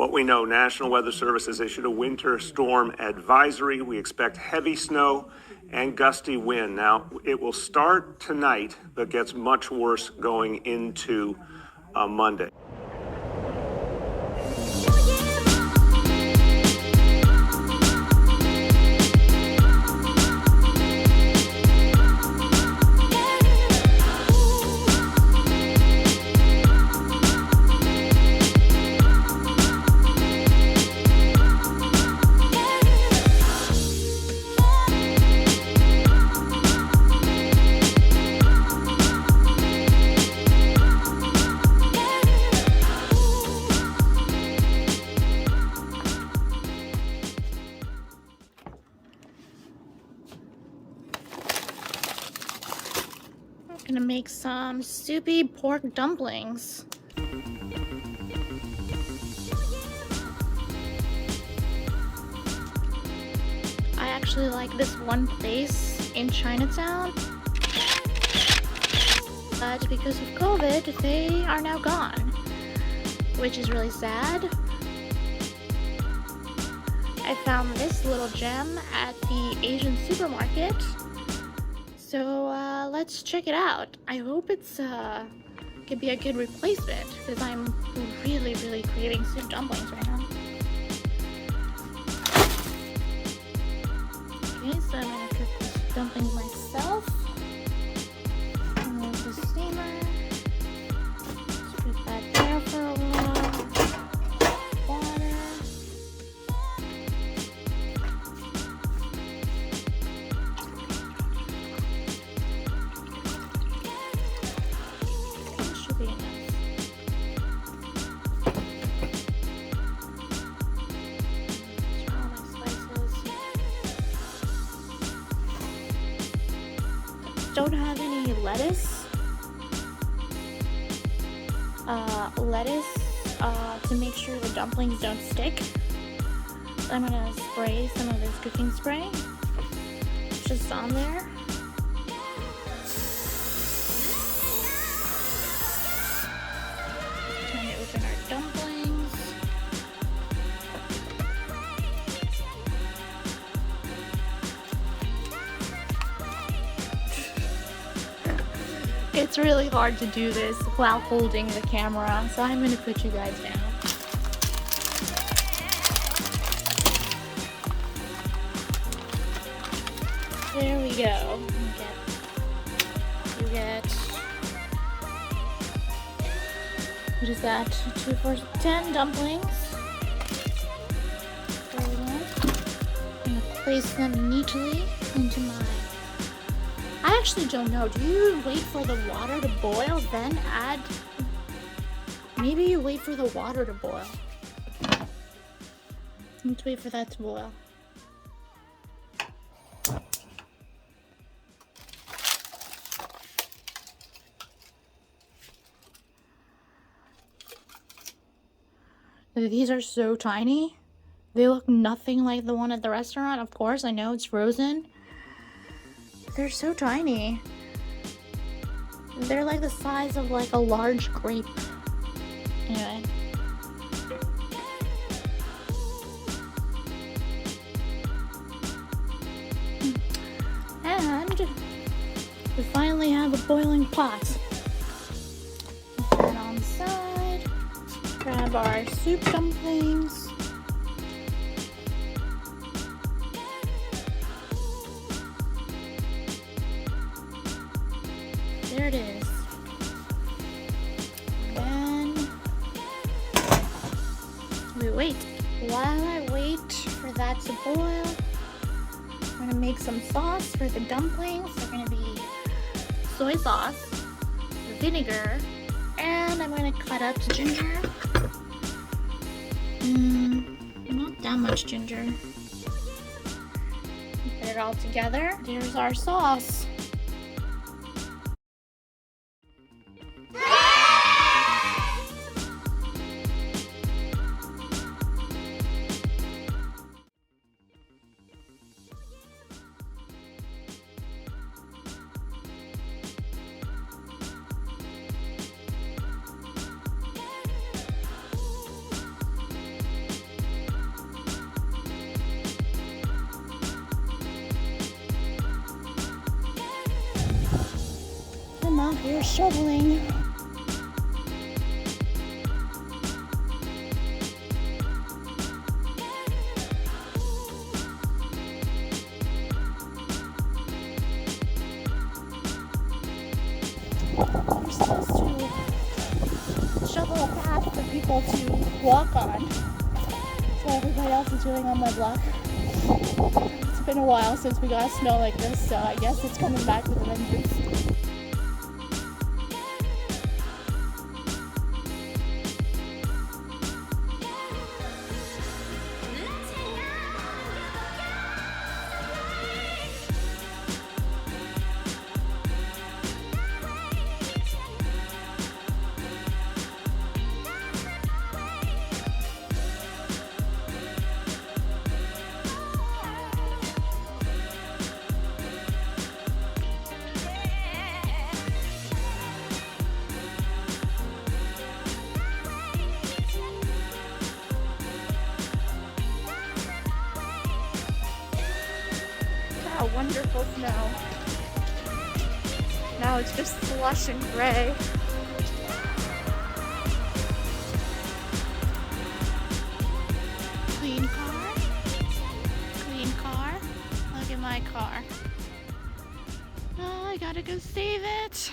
What we know, National Weather Service has issued a winter storm advisory. We expect heavy snow and gusty wind. Now, it will start tonight, but gets much worse going into Monday. Gonna make some soupy pork dumplings. I actually like this one place in Chinatown, but because of COVID, they are now gone, which is really sad. I found this little gem at the Asian supermarket. So let's check it out. I hope it's could be a good replacement because I'm really craving soup dumplings right now. Okay, so I'm gonna cook these dumplings myself. Remove the steamer. Let's put that there for a while. Water. Don't have any lettuce to make sure the dumplings don't stick. So I'm gonna spray some of this cooking spray just on there. Time to open our dumplings. It's really hard to do this while holding the camera, so I'm gonna put you guys down. There we go. You get what is that? 2, 4, 10 dumplings. There we go. I'm gonna place them neatly into my. I actually don't know. Do you wait for the water to boil, then add? Maybe you wait for the water to boil. Let's wait for that to boil. These are so tiny. They look nothing like the one at the restaurant. Of course, I know it's frozen. They're so tiny. They're like the size of like a large grape. Anyway. And we finally have a boiling pot. Put that on the side. Grab our soup dumplings. There it is. And then we wait. While I wait for that to boil, I'm gonna make some sauce for the dumplings. They're gonna be soy sauce, vinegar, and I'm gonna cut up ginger. Not that much ginger. Put it all together. There's our sauce. out here shoveling. We're supposed to shovel a path for people to walk on. That's what everybody else is doing on my block. It's been a while since we got snow like this, so I guess it's coming back with a vengeance. Wow, wonderful snow. Now it's just slush and gray. Clean car. Clean car. Look at my car. Oh, I gotta go save it.